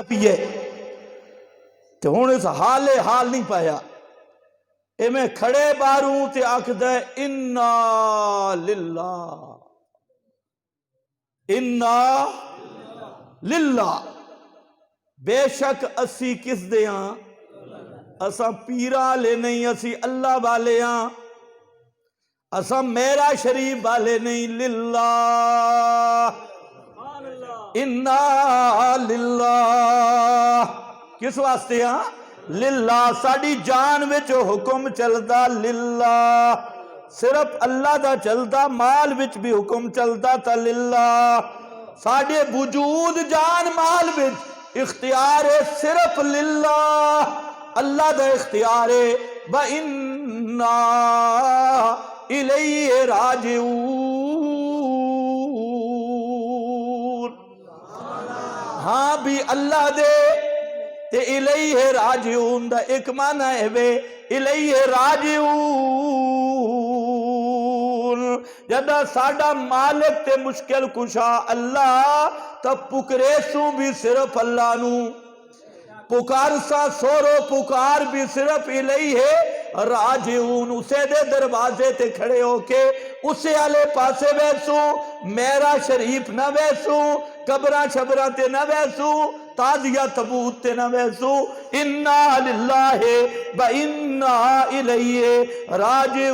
پیے تے ہن اس حالے حال نہیں پایا اے میں کھڑے باروں تے آکھدا ہے انا للہ انا للہ بے شک اسی کس دے ہاں اساں پیرا لے نہیں اسی اللہ والے ہاں اساں میرا شریف والے نہیں للہ انا للہ کس واسطے ہاں للہ ساڑی جان وچ حکم چلدا للہ صرف اللہ دا چلدا مال وچ بھی حکم چلدا تا للہ ساڑے وجود جان مال وچ اختیار ہے صرف للہ اللہ دا اختیار ہے وَإِنَّا إِلَيْهِ رَاجِعُونَ ہاں بھی اللہ دے تے الیہ راجعون دا ایک معنی ہے بے الیہ راجعون جدا ساڑا مالک تے مشکل کشا اللہ تب پکرے سوں بھی صرف اللہ نو پکار سا سورو پکار بھی صرف الیہ راجعون اسے دے دروازے تے کھڑے ہو کے اسے آلے پاسے بیسوں میرا شریف نہ بیسوں قبرہ شبرہ تے نہ بیسوں تازیہ تبوت تے نہ بیسوں انا للہ و انا الیہ راجعون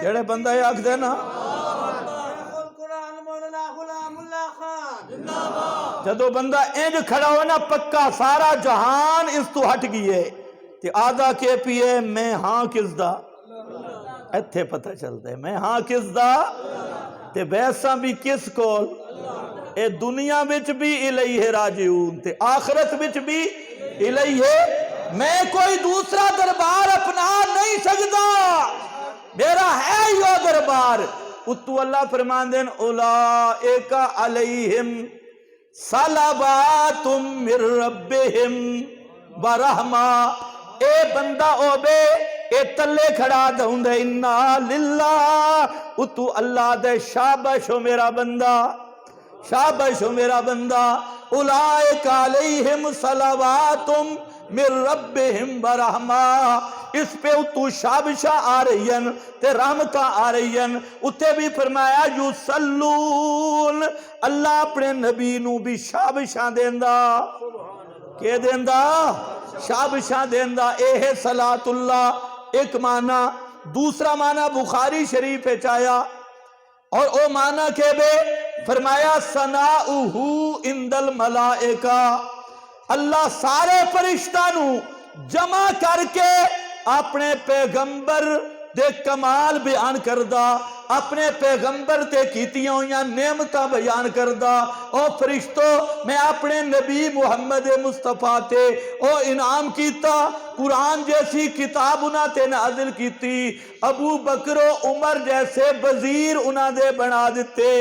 جڑے بندہ یہ آکھ دے نا جدو بندہ انج کھڑا ہو نا پکا سارا جہان اس تو ہٹ گئے تے آدھا کے پیے میں ہاں کس دا ایتھے پتہ چلتا ہے میں ہاں کس دا تے بیسا بھی کس کول اے دنیا بچ بھی الیہ راجعون تے آخرت بچ بھی الیہ میں کوئی دوسرا دربار اپنا نہیں سکتا میرا ہے یہ دربار اتو اللہ فرمان دین اولائک علیہم صلوات من ربہم ورحمہ اے بندہ او بے اے تلے کھڑا دوں دے انا للہ اتو اللہ دے شابش ہو میرا بندہ شابش ہو میرا بندہ اولائک علیہم صلوات من ربہم ورحمہ اس پہ اتو شابشہ آ رہی ہیں تے رحمتہ آ رہی ہیں اتے بھی فرمایا یسلون اللہ اپنے نبی نو بھی شابشہ دیندہ کہ دیندہ شابشہ دیندہ اے ہے صلاة اللہ ایک معنی دوسرا معنی بخاری شریف ہے چایا اور او معنی کہ بے فرمایا ثناؤہو عند الملائکہ اللہ سارے فرشتہ نو جمع کر کے اپنے پیغمبر دے کمال بیان کردہ اپنے پیغمبر تے کیتیاں ہویاں نعمتہ بیان کردہ او فرشتو میں اپنے نبی محمد مصطفیٰ تے او انعام کیتا قرآن جیسی کتاب انہاں تے نازل کیتی ابو بکر و عمر جیسے وزیر انہاں دے بنا دیتے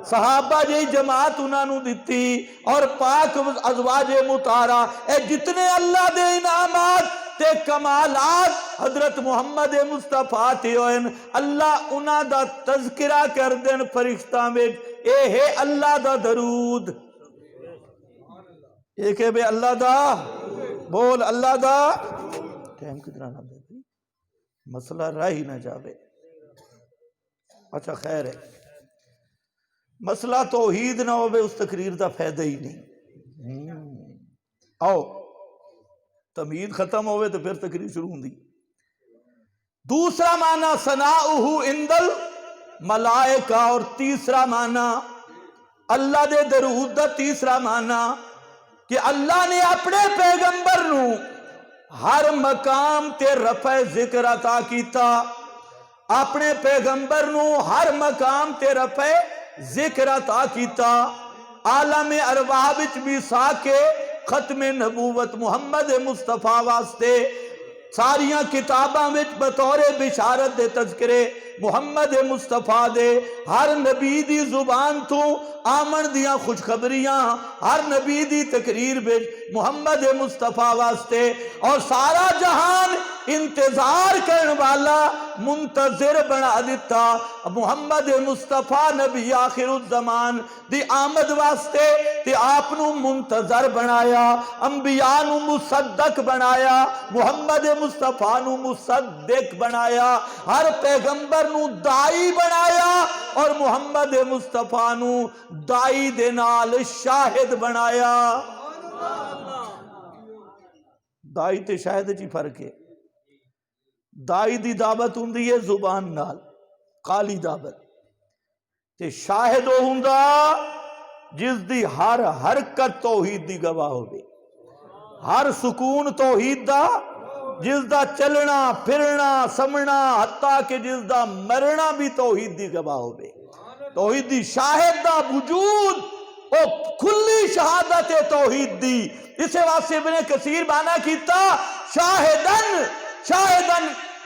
صحابہ جی جماعت انہاں نو دیتی اور پاک ازواج مطہرہ اے جتنے اللہ دے انعامات تے کمالات حضرت محمد مصطفیٰ تے ہوئن اللہ انہاں دا تذکرہ کر دین فرشتہ میں اے ہے اللہ دا درود ایک ہے بے اللہ دا بول اللہ دا ٹائم کتنا نہ دے مسئلہ راہی نہ جاوے اچھا خیر ہے مسئلہ توحید نہ ہوئے اس تقریر دا فائدہ ہی نہیں آؤ تمہید ختم ہوئے تو پھر تقریر شروع ہوں دی دوسرا معنی ثناؤہو عند الملائکہ اور تیسرا معنی اللہ دے درود دا تیسرا معنی کہ اللہ نے اپنے پیغمبر نو ہر مقام تے رفع ذکر عطا کیتا اپنے پیغمبر نو ہر مقام تے رفع ذکر عطا کیتا عالم ارواح وچ بھی ساکے ختم نبوت محمد مصطفیٰ واسطے ساریاں کتاباں وچ بطور بشارت دے تذکرے محمد مصطفیٰ دے ہر نبی دی زبان تو آمن دیاں خوشخبریاں ہر نبی دی تقریر وچ محمد مصطفیٰ واسطے اور سارا جہان انتظار کرن والا منتظر بنا دیتا محمد مصطفیٰ نبی آخر الزمان دی آمد واسطے تے آپ نو منتظر بنایا انبیاء نو مصدق بنایا محمد مصطفیٰ نو مصدق بنایا ہر پیغمبر نو دائی بنایا اور محمد مصطفیٰ نو دائی دے نال شاہد بنایا دائی تے شاہد جی فرق ہے دائی دی دعوت ہوندی ہے زبان نال قالی دعوت تے شاہد وہ ہوندا جس دی ہر حرکت توحید دی گواہ ہوئے ہر سکون توحید دا جس دا چلنا پھرنا سمنا حتیٰ کہ جس دا مرنا بھی توحید دی گواہ ہوئے توحید دی شاہد دا وجود او کھلی شہادت توحید دی اسے واسطے ابن کثیر بانا کیتا شاہدن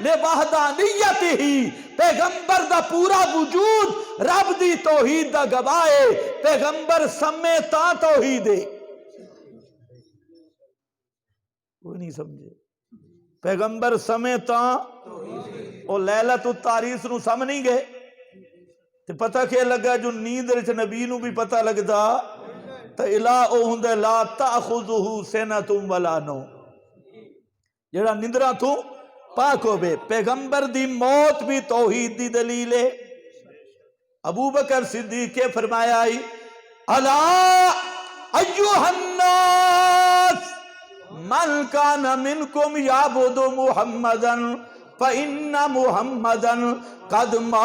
لوحدانیت ہی پیغمبر دا پورا وجود رب دی توحید دا گواہ ہے پیغمبر سمیتا توحید ہے کوئی نہیں سمجھے پیغمبر سمیتا او لیلۃ التعریس نو سم نہیں گئے تے پتہ کہ لگا جو نیند رچ نبی نو بھی پتہ لگدا تا الہ او ہندے لا تاخذہ سنۃ ولا نوم جڑا نندرا تو پاک ہو بے پیغمبر دی موت بھی توحید دی دلیل ہے ابو بکر صدیق کے فرمایا الا ایھا الناس من کان منکم یعبد محمدا فإن محمدا قد مات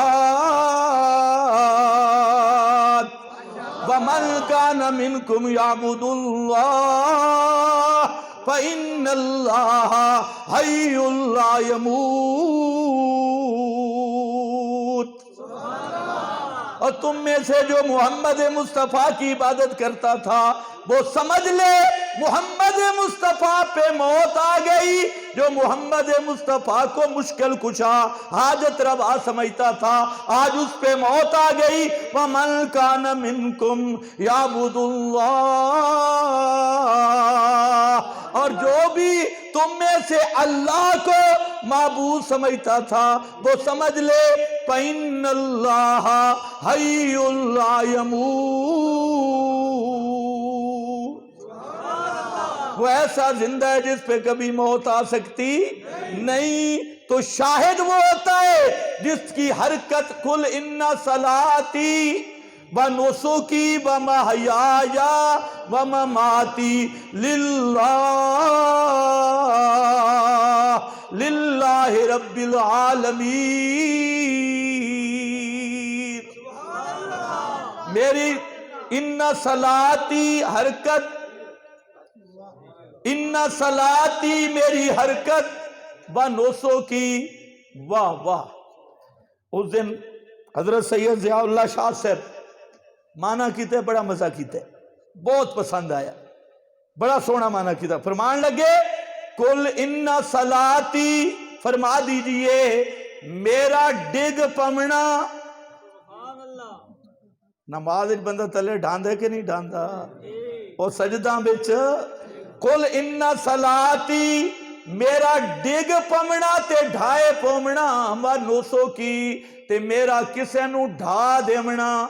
ومن کان منکم یعبد اللہ فإن اللہ حی لا یموت اور تم میں سے جو محمد مصطفیٰ کی عبادت کرتا تھا وہ سمجھ لے محمد مصطفیٰ پہ موت آ گئی جو محمد مصطفیٰ کو مشکل کشا حاجت روا سمجھتا تھا آج اس پہ موت آ گئی وَمَنْ كَانَ مِنْكُمْ يَعْبُدُ اللَّهَ اور جو بھی تم میں سے اللہ کو معبود سمجھتا تھا وہ سمجھ لے فَإِنَّ اللَّهَ حَيٌّ لَا يَمُوتُ وہ ایسا زندہ ہے جس پہ کبھی موت آ سکتی نہیں تو شاہد وہ ہوتا ہے جس کی حرکت کل ان صلاتی ونسکی ومحیای ومماتی للہ رب العالمین میری ان صلاتی حرکت ان صلاتی میری حرکت ونسو کی واہ واہ اس دن حضرت سید ضیاء اللہ شاہ صاحب مانا کیتے بڑا مزہ کیتے بہت پسند آیا بڑا سونا مانا کیتا فرمان لگے کل ان صلاتی فرما دیجئے میرا ڈگ پمنا نماز بندہ تلے ڈھاندے کہ نہیں ڈھاندا اور سجدہ بچ کل ان صلاتی میرا ڈگ پمنا تے ڈھائے پومنا ہما نوسو کی تے میرا کسے نو ڈھا دیمنا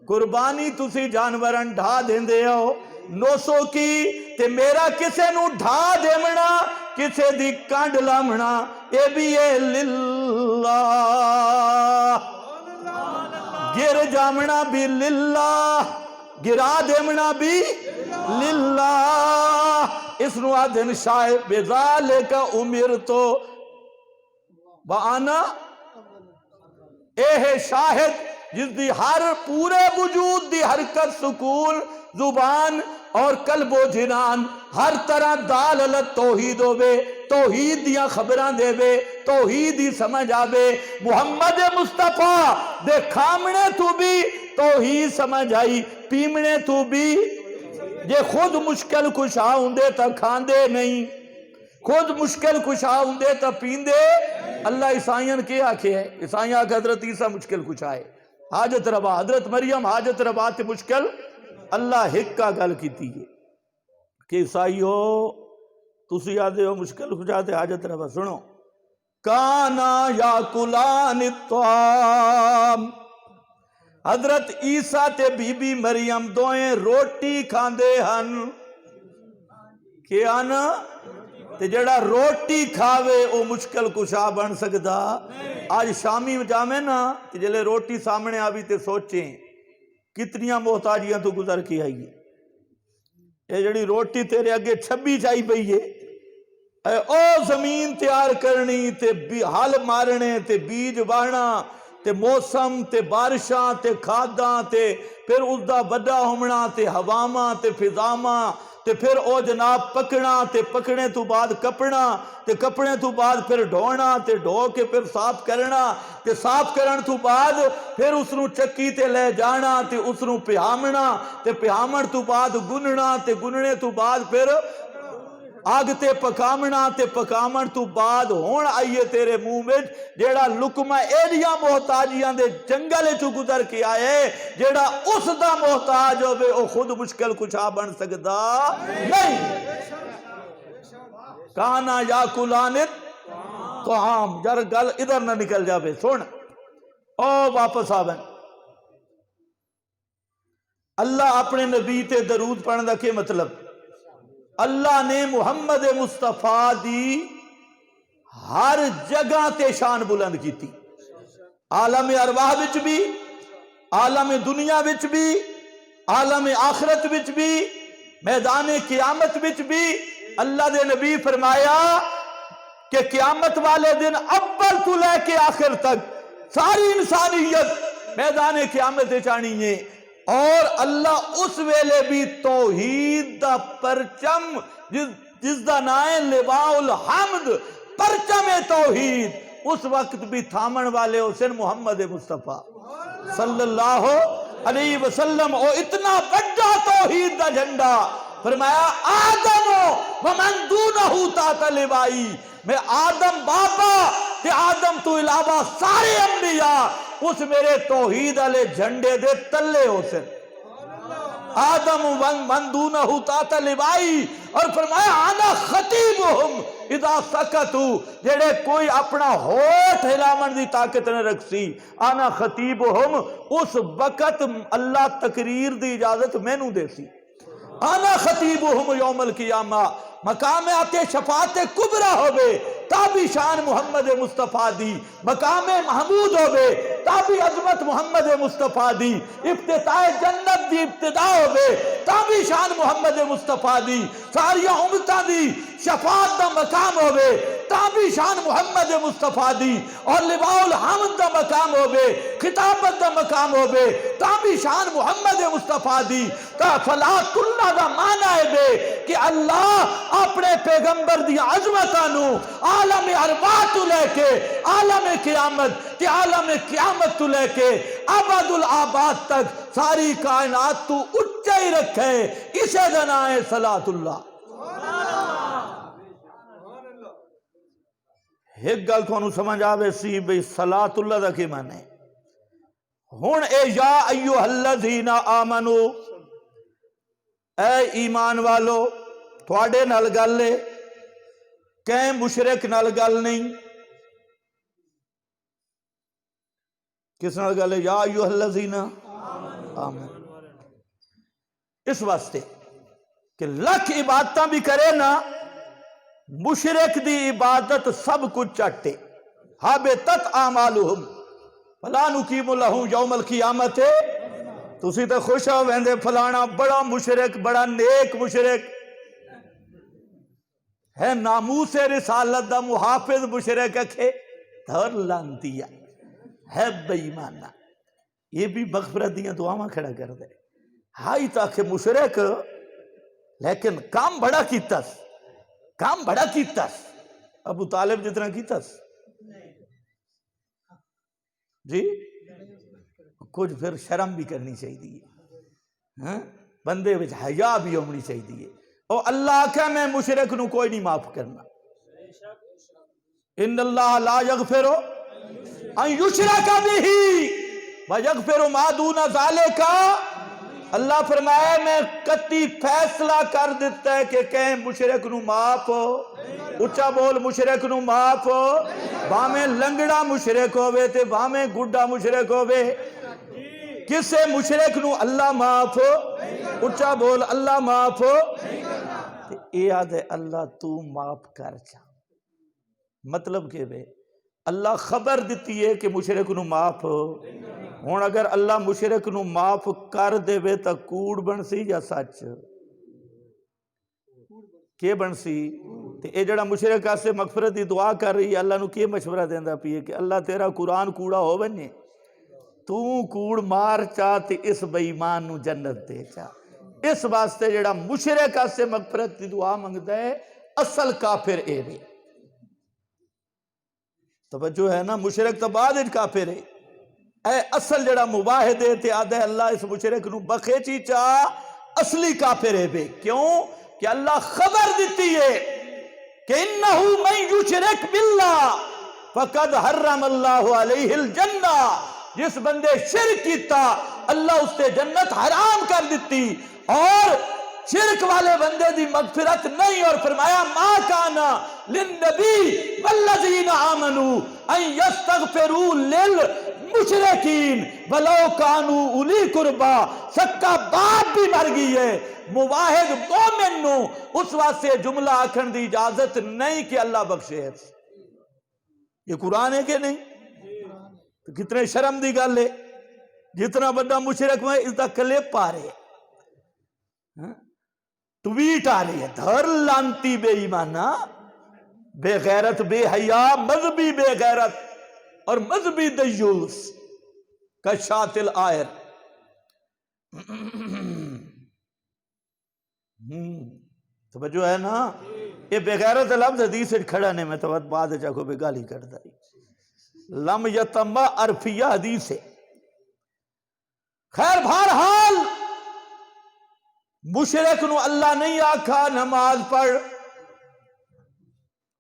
قربانی تسی جانورن ڈھا دیندے ہو نوسو کی تے میرا کسے نو ڈھا دیمنا کسے دی کانڈ لامنا اے بھی اے للہ گر جامنا بھی للہ گرا دیمنا بھی للہ اس نو آدھن شاہ بذالک امرتو وانا اے ہے شاہد جس دی ہر پورے وجود دی حرکت سکون زبان اور قلب و جنان ہر طرح داللت توحید ہوئے توحید دیا خبران دے بے توحید ہی سمجھ آوے محمد مصطفیٰ دے کھامنے تو بھی توحید سمجھ آئی پیمنے تو بھی یہ خود مشکل کشا ہوندے تا کھاندے نہیں خود مشکل کشا ہوندے تا پیندے اللہ عیسائیان کے آکھے ہے عیسائیان کا حضرت عیسیٰ مشکل کشا ہے حاجت روا حضرت مریم حاجت روا تے مشکل اللہ ہک کا گل کیتی ہے کہ عیسائی ہو تسی آدھے ہو مشکل کشا تے حاجت روا سنو کانا یاکلان الطعام، حضرت عیسیٰ تے بی بی مریم دوئیں روٹی کھاندے ہن، کیا نا؟ تے جڑا روٹی کھاوے او مشکل کشا بن سکدا؟ آج شامی جامے نا تے جلے روٹی سامنے آوی تے سوچیں کتنیاں محتاجیاں تو گزر کے آئیے، اے جڑی روٹی تیرے اگے چھبی چاہی پئی ہے، او زمین تیار کرنی تے ہل مارنے تے بیج باہنا تے موسم تے بارشاں تے کھاداں تے پھر اس دا بڑا ہومنا تے ہواواں تے فضاماں تے پھر او جناب پکنا تے پکنے تو بعد کپنا تے کپنے تو بعد پھر ڈھونا تے ڈھو کے پھر صاف کرنا تے صاف کرن تو بعد پھر اس نو چکی تے لے جانا تے اس نو پہامنا تے پہامن تو بعد گننا تے گننے تو بعد پھر آگ تے پکامنا تے پکامن تو بعد ہون آئیے تیرے منہ میں جیڑا لکمہ ایڈیاں محتاجیاں دے جنگل چو گزر کے آئے، جیڑا اس دا محتاج ہوئے او خود مشکل کچھا بن سکدا نہیں۔ کانا یاکلان الطعام، جر گل ادھر نہ نکل جاوے، سن او واپس آویں۔ اللہ اپنے نبی تے درود پڑھن دا کے مطلب؟ اللہ نے محمد مصطفیٰ دی ہر جگہ تے شان بلند کی تھی، عالم ارواح وچ بھی، عالم دنیا وچ بھی، عالم آخرت وچ بھی، میدان قیامت وچ بھی۔ اللہ دے نبی فرمایا کہ قیامت والے دن اول تو لے کے آخر تک ساری انسانیت میدان قیامت چانی ہے، اور اللہ اس ویلے بھی توحید دا پرچم جس دا نائے لواء الحمد، پرچم توحید، اس وقت بھی تھامن والے حسین محمد مصطفیٰ صلی اللہ علیہ وسلم۔ اور اتنا بڑا توحید دا جھنڈا، فرمایا آدم ومن دونہ تحت لوائی، میں آدم بابا تے آدم تو علاوہ سارے انبیاء اس میرے توحید علیہ جھنڈے دے تلے ہو سے، آدم من دونہ تحت لوائی، اور فرمایا انا خطیبہم اذا سکتو، جڑے کوئی اپنا ہوٹ ہلاون دی طاقت نہ رکھ سی، انا خطیبہم، اس وقت اللہ تقریر دی اجازت میں نو دے سی، انا خطیبہم یوم القیامہ، مقام آتے شفاعت کبرا ہوئے تابی شان محمد مصطفیٰ دی، مقام محمود ہوئے تابی عظمت محمد مصطفیٰ دی، افتتاح جنت دی ابتدا ہوئے تابی شان محمد مصطفیٰ دی، ساریہ امتہ دی شفاعت دا مقام ہوئے تابی شان محمد مصطفیٰ دی، اور لواء الحمد دا مقام ہوئے، خطابت دا مقام ہوئے تابی شان محمد مصطفیٰ دی۔ فلاۃ اللہ دا معنی ہے بے کہ اللہ اپنے پیغمبر دی عظمتانو عالم ارواح تو لے کے عالم قیامت تے عالم قیامت تو لے کے ابد الآباد تک ساری کائنات تو اچھا ہی رکھے، اسے دنا ہے صلاۃ اللہ۔ ایک گل تو انہوں سمجھ آوے سی بھئی صلاۃ اللہ دا کی معنی ہے، ہون اے یا ایوہ الذین آمنو، اے ایمان والو، تھوڑے نال گل لے، کہیں مشرک نال گل نہیں، کس نال گل لے؟ یا ایوہ الذین آمنو، اس واسطے کہ لکھ عبادتاں بھی کرے نا، مشرک دی عبادت سب کچھ چٹے، حابطت اعمالہم فلا نقیم لہم یوم القیامت، تسی تے خوش ہو ویندے فلانا بڑا مشرک، بڑا نیک مشرک ہے، ناموس رسالت دا محافظ مشرک اکھے دھر لانتیا ہے بے ایمانہ، یہ بھی مغفرت دیاں دعاواں کھڑا کر دے، ہائی تاکہ مشرک لیکن کام بڑا کیتاس، کام بڑا کیتاس، ابو طالب جتنا کیتاس جی، کچھ پھر شرم بھی کرنی چاہیے، بندے وچ حیا بھی ہونی چاہیے، اور اللہ کہ میں مشرک نو کوئی نہیں معاف کرنا، ان اللہ لا یغفر ان یشرک بہ ویغفر ما دون ذالک، اللہ فرمائے میں قطعی فیصلہ کر دیتا ہے کہ کہیں مشرک نو معاف اچھا بول مشرک نو معاف بھاویں لنگڑا مشرک ہوئے تے بھاویں گڈا مشرک ہوئے کسے مشرک نو اللہ معاف اچھا بول اللہ معاف اے یاد ہے اللہ تو معاف کر جا مطلب کہ بے اللہ خبر دیتی ہے کہ مشرک نو معاف ہون اگر اللہ مشرک نو معاف کر دے بے تا کوڑ بن سی یا سچ کے بن سی تے اے جڑا مشرک آسے مغفرت دی دعا کر رہی ہے اللہ نو کی مشورہ دیندہ پیے کہ اللہ تیرا قرآن کوڑا ہو بننے تو کوڑ مار چاہ تے اس بے ایمان نو جنت دے چاہ اس واسطے جڑا مشرک آسے مغفرت دی دعا منگتا ہے اصل کافر اے بھی توجہ ہے نا مشرک تو بعد اج کافر ہے اے اصل جڑا مباہد ہے تے آدھے اللہ اس مشرک نو بخے چی چاہ اصلی کافر ہے بے کیوں کہ اللہ خبر دیتی ہے کہ انہو من یشرک باللہ فقد حرم اللہ علیہ الجنہ جس بندے شرک کیتا اللہ اس سے جنت حرام کر دیتی اور شرک والے بندے دی مغفرت نہیں اور فرمایا ما کانا للنبی والذین آمنوا ان یستغفروا للمشرکین ولو کانوا اولی قربا سکا باپ بھی مر گئی ہے مواحد مومن نو اس واسطے جملہ آکھن دی اجازت نہیں کہ اللہ بخشے یہ قرآن ہے کہ نہیں تو کتنے شرم دی گل ہے جتنا بڑا مشرک میں اس دا کلپ آ رہے ٹویٹ آ رہی ہے دھر لانتی بے ایمانہ بے غیرت بے حیا مذہبی بے غیرت اور مذہبی دیوس کا شاتل آئر توجہ ہے نا یہ بے غیرت لفظ حدیث سے کھڑا نہیں میں تو بعد چاکو بے گالی کرتا ہے لم یتمہ عرفیہ حدیث ہے خیر بہرحال مشرک نو اللہ نہیں آکھا نماز پڑھ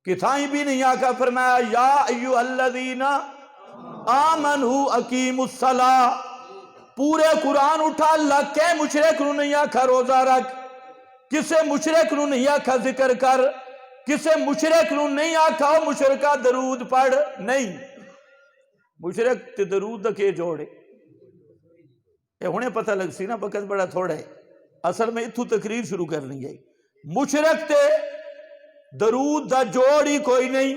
کتھائیں بھی نہیں آکھا فرمایا یا ایوہ الذین آمنوا اقیموا الصلاۃ پورے قرآن اٹھا اللہ کہ مشرک نو نہیں آکھا روزہ رکھ کسے مشرک نو نہیں آکھا ذکر کر کسے مشرک نو نہیں آکھا مشرکہ درود پڑھ نہیں مشرک تے درود کے جوڑے یہ ہونے پتہ لگ سی نا وقت بڑا تھوڑا ہے اصل میں اتھو تقریر شروع کرنی ہے مشرک تے درود دا جوڑ ہی کوئی نہیں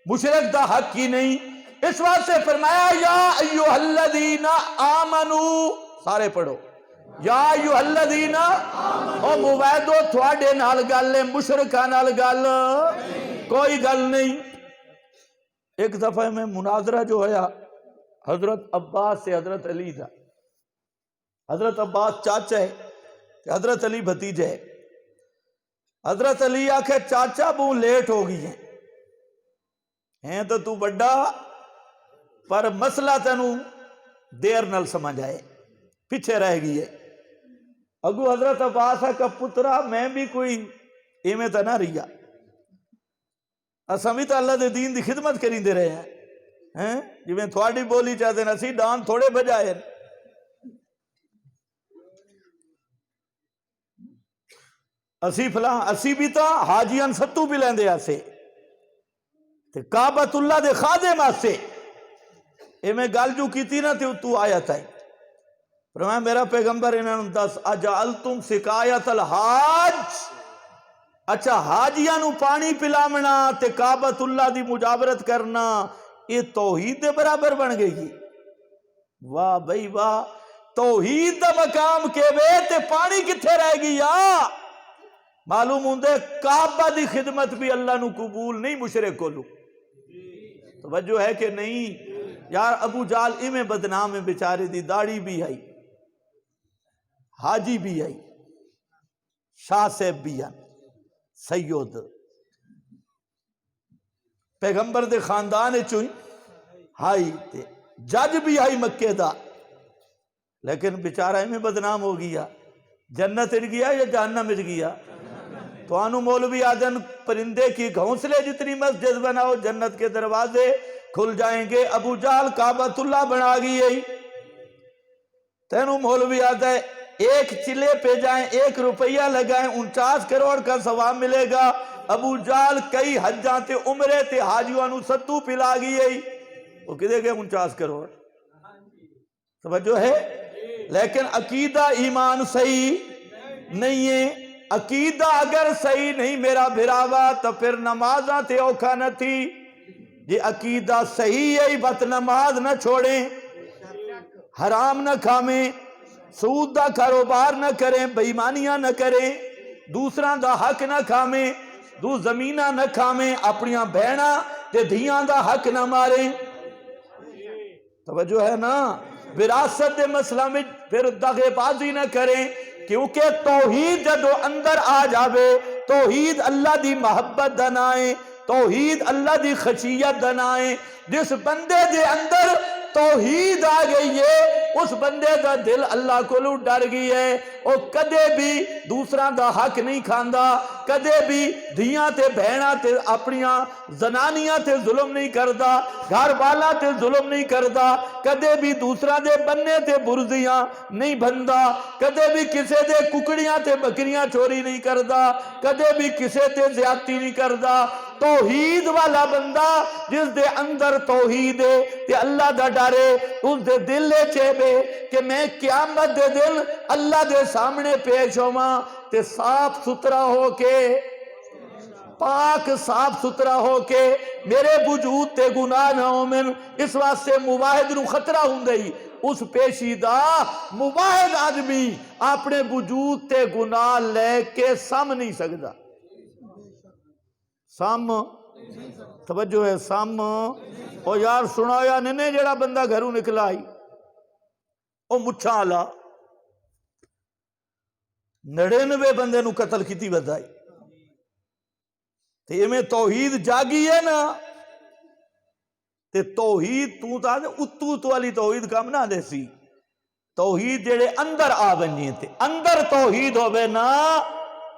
مشرک دا حق ہی نہیں اس واسطے فرمایا یا ایوہ الذین آمنوا سارے پڑھو یا ایوہ الذین او مویدو تھوڑے نال گل لے مشرکہ نال گل کوئی گل نہیں ایک دفعہ میں مناظرہ جو ہے حضرت عباس سے حضرت علی دا حضرت عباس چاچا ہے حضرت علی بھتیجے ہے حضرت علی آکھے چاچا بہت لیٹ ہو گئی ہیں تو تو بڑا پر مسئلہ تینو دیر نل سمجھ آئے پیچھے رہ گئی ہے اگو حضرت عباس کا پترا میں بھی کوئی ایمیں تا نہ رہیا اسامی تا اللہ دے دین دی خدمت کریں دے رہے ہیں جو میں تھوڑی بولی چاہتے ہیں اسی ڈان تھوڑے بجائے اسی فلاں اسی بھی تا حاجیان ستو بھی لیندے آسے تے کعبۃ اللہ دے خادم آسے اے میں گل جو کی تھی نا تو آیا تھا فرمایا میرا پیغمبر انہوں نے دس اجعلتم سقایت الحاج اچھا حاجیانو پانی پلامنا تے کعبۃ اللہ دی مجاورت کرنا یہ توحید دے برابر بن گئی واہ بھئی واہ توحید دا مقام کے بے تے پانی کتھے رہ گئی یا معلوم ہوں دے کعبہ دی خدمت بھی اللہ نو قبول نہیں مشرک کو لو توجہ ہے کہ نہیں یار ابو جال میں بدنام بیچارے دی داڑھی بھی آئی حاجی بھی آئی شاہ صاحب بھی آئی سید پیغمبر دے خاندان چوئی ہائی تے جج بھی آئی مکے دا لیکن بیچارہ میں بدنام ہو گیا جنت اڑ گیا یا جہنم اڑ گیا تو آنو مولوی آدن پرندے کی گھونسلے جتنی مسجد بناؤ جنت کے دروازے کھل جائیں گے ابو جال کعبۃ اللہ بنا گئی تینو مولوی آدھا ہے ایک چلے پہ جائیں 1 روپیہ لگائیں 49 کروڑ کا ثواب ملے گا ابو جال کئی حجاں تے عمرے تے حاجیوں نو ستو پلا گئی ہے، وہ کدے گئے 49 کروڑ، توجہ ہے؟ لیکن عقیدہ ایمان صحیح نہیں ہے۔ عقیدہ اگر صحیح نہیں میرا بھراوا تو پھر نمازاں تے اوکھا نہ تھی۔ یہ عقیدہ صحیح ہے بت نماز نہ چھوڑیں، حرام نہ کھامیں، سود دا کاروبار نہ کریں، بے ایمانیاں نہ کریں، دوسراں دا حق نہ کھامیں، دو زمینہ نہ کھامیں، اپنیاں بہناں تے دھیاں دا حق نہ ماریں، توجہ ہے نا؟ وراثت دے مسئلہ میں پھر دغے بازی نہ کریں، کیونکہ توحید جدو اندر آ جاوے، توحید اللہ دی محبت دنائیں، توحید اللہ دی خشیت دنائیں۔ جس بندے دے اندر توحید آ گئی ہے اس بندے دا دل اللہ کو لو ڈر گئی ہے، وہ کدے بھی دوسرا دا حق نہیں کھاندا، کدے بھی دھیاں تے بہناں تے اپنیاں زنانیاں تے ظلم نہیں کردا، گھر والا تے ظلم نہیں کردا، کدے بھی دوسرا دے بننے تے برزیاں نہیں بندا، کدے بھی کسے دے ککڑیاں تے بکریاں چوری نہیں کردا، کدے بھی کسے تے زیادتی نہیں کردا۔ توحید والا بندہ جس دے اندر توحید ہے تے اللہ دا ڈرے، اس دے دل لے چیبے کہ میں قیامت دے دل اللہ دے سامنے پیش ہواں تے صاف ستھرا ہو کے، پاک صاف ستھرا ہو کے میرے وجود تے گناہ نہ ہومن۔ اس واسطے مواحد نو خطرہ ہوندئی، اس پیشیدہ مواحد آدمی اپنے وجود تے گناہ لے کے سم نہیں سکدا، سم، توجہ ہے، سم۔ او یار سنایا ننے جڑا بندہ گھروں نکلا آئی او مچھاں آلا 99 بندے نو قتل کیتی بدائی، تے میں توحید جاگی ہے نا، تے توحید تو تا اتو تو والی توحید کام نہ دے سی، توحید جڑے اندر آ بنیے تے اندر توحید ہوئے نا،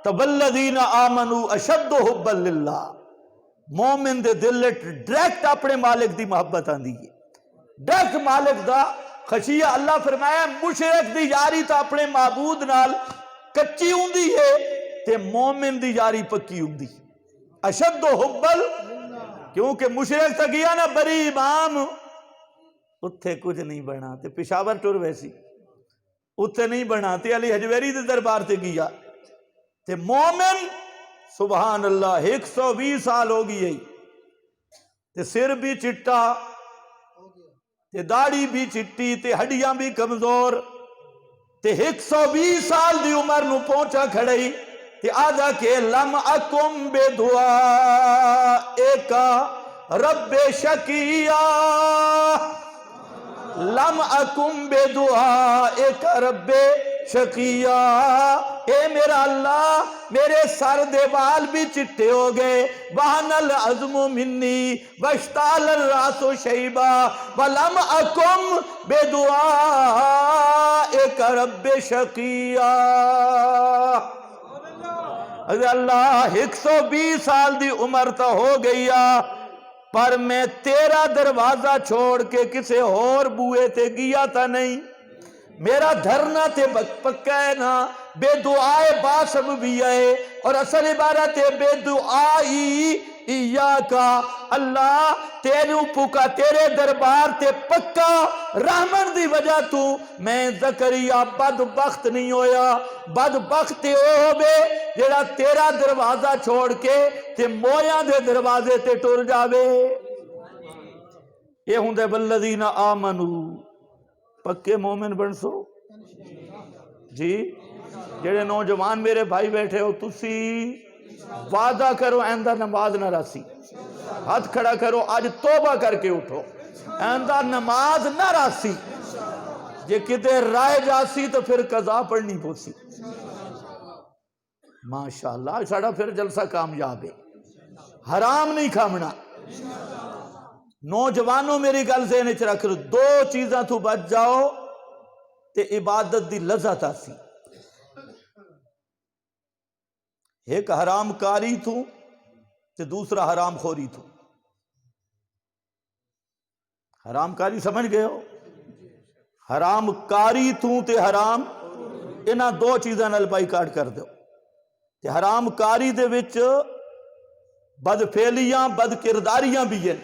تَبَلَّذِينَ آمَنُوا أَشَدُّ حُبًّا لِلَّهِ، مومن دے دل ڈائریکٹ اپنے مالک دی محبت آندی ہے، ڈائریکٹ مالک دا خشیہ۔ اللہ فرمایا مشرک دی یاری تا اپنے معبود نال کچی ہوندی ہے تے مومن دی یاری پکی ہوندی، اشد حبل، کیونکہ مشرک تا گیا نا بری امام، اتھے کچھ نہیں بنا تے پشاور ٹور ویسی، اتھے نہیں بنا تے علی حجویری دے دربار تے گیا تے مومن سبحان اللہ 120 سال ہو گئی ہے تے سر بھی چٹا تے داڑھی بھی چٹی تے ہڈیاں بھی کمزور تے 120 سال دی عمر نو پہنچا کھڑی تے آجا کہ لم اکم بے دعائکا رب شقیہ، لم اکم بے دعائکا رب شقیہ، اے میرا اللہ میرے سر دے بال بھی چٹے ہو گئے، وہن العظم منی واشتعل الراس شیبا ولم اکم بے دعائک رب شقیہ۔ اللہ 120 سال دی عمر تا ہو گیا پر میں تیرا دروازہ چھوڑ کے کسے اور بوئے تے گیا تا نہیں، میرا دھرنا تے پکا ہے نا، بے دعائے باسب بھی ہے، اور اصل عبارت ہے بے دعائی ایاکا، اللہ تیرے پکا تیرے دربار تے پکا رحمت دی وجہ تو میں زکریا بدبخت نہیں ہویا، بدبخت تے او بے جڑا تیرا دروازہ چھوڑ کے تے مویاں دے دروازے تے ٹر جاوے۔ یہ ہوں دے والذین آمنوا، پکے مومن بن سو جی۔ جڑے نوجوان میرے بھائی بیٹھے ہو تسی وعدہ کرو آئندہ نماز نہ راسی، ہاتھ کھڑا کرو آج توبہ کر کے اٹھو، آئندہ نماز نہ راسی، جے کدے رائے جاسی تو پھر قضا پڑھنی پوسی۔ ماشاءاللہ ساڑھا پھر جلسہ کامیاب ہے، حرام نہیں کھامنا۔ نوجوانوں میری گل ذہن وچ رکھ لو، دو چیزاں تو بچ جاؤ تے عبادت دی لذت آسی، ایک حرام کاری تو تے دوسرا حرام خوری تو۔ حرام کاری سمجھ گئے ہو؟ حرام کاری تو تے حرام، انہاں دو چیزاں نال بائی کاٹ کر دو تے حرام کاری دے وچ بد فعلیاں بد کرداریاں بھی ہیں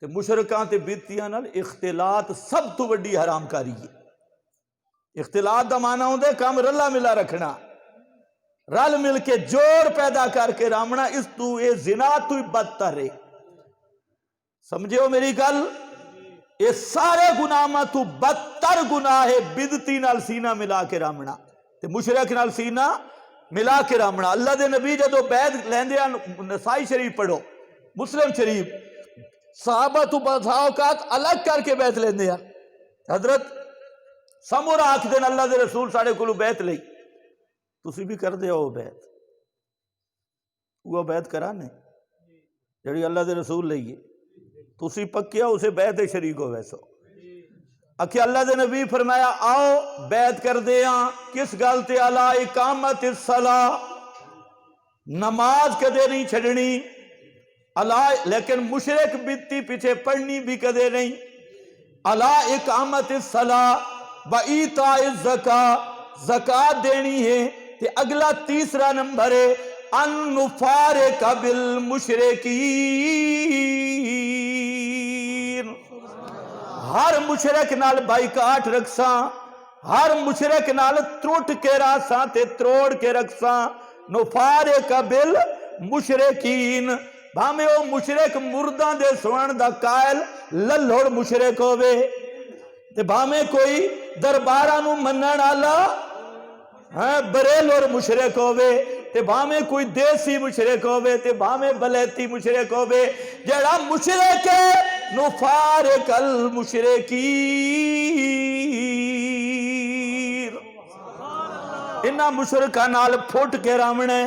تے مشرکاں تے بیتیاں نال اختلاط سب تو وڈی حرام کاری ہے۔ اختلاط دا معنی ہوندا ہے کام رلا ملا رکھنا، رل مل کے جوڑ پیدا کر کے رامنا، اس تو اے زنا تو بدتر ہے۔ سمجھے ہو میری گل؟ یہ سارے گناہ میں تو بدتر گناہ ہے بدتی نال سینہ ملا کے رامنا تے مشرک نال سینہ ملا کے رامنا۔ اللہ دے نبی جدو بیعت لیندے ہیں، نسائی شریف پڑھو، مسلم شریف، صحابہ تو بعض اوقات الگ کر کے بیعت لیندے ہیں۔ حضرت سمورا آکھ دین اللہ دے رسول ساڑے کولو بیعت لئی، تسی بھی کر دے ہو بیعت، وہ بیعت کرانے جڑی اللہ دے رسول لئیے، تسی پکیا اسے بیعت شریک ہو ویسو۔ اکھے اللہ دے نبی فرمایا آؤ بیعت کر دے ہاں، کس گلتے علی اقامت الصلاۃ، نماز کدے نہیں چھڑنی، لیکن مشرک بیتی پیچھے پڑھنی بھی کدے نہیں، علی اقامت الصلاۃ و ایتاء الزکاۃ، زکاة دینی ہے، تے اگلا تیسرا نمبر ہے ان نفارق بالمشرکین، ہر مشرک نال بائیکاٹ رکھساں، ہر مشرک نال ترٹ کے راساں تے تروڑ کے رکھساں، نفارق بالمشرکین، بھامے او مشرک مرداں دے سوان دا قائل للھڑ مشرک ہوئے، تے بھامے کوئی درباراں نو منن والا بریل اور مشرک ہوئے، تے بھامے کوئی دیسی مشرک ہوئے، تے بھامے بلیتی مشرک ہوئے، جڑا مشرک ہے نفارق المشرکین، انہاں مشرکاں نال پھٹ کے رامنے،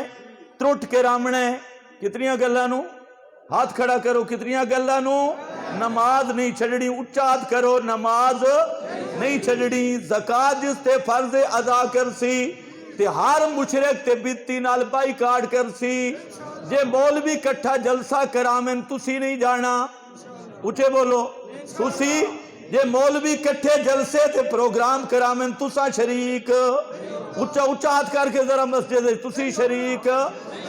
ترٹ کے رامنے، کتنیاں گلاں نو ہاتھ کھڑا کرو، کتنیاں گلاں نو، نماز نہیں چھڑنی، اچھا ہاتھ کرو، نماز نہیں چھڑنی، زکاة جس تے فرض ادا کر سی تے ہر مشرک تے بیتی نال بائی کاٹ کر سی، جے مولوی کٹھا جلسہ کرامن تسی نہیں جانا، اچھے بولو، تسی جے مولوی کٹھے جلسے تے پروگرام کرامن تسا شریک، اچھا ہاتھ کر کے ذرا مسجد تسی شریک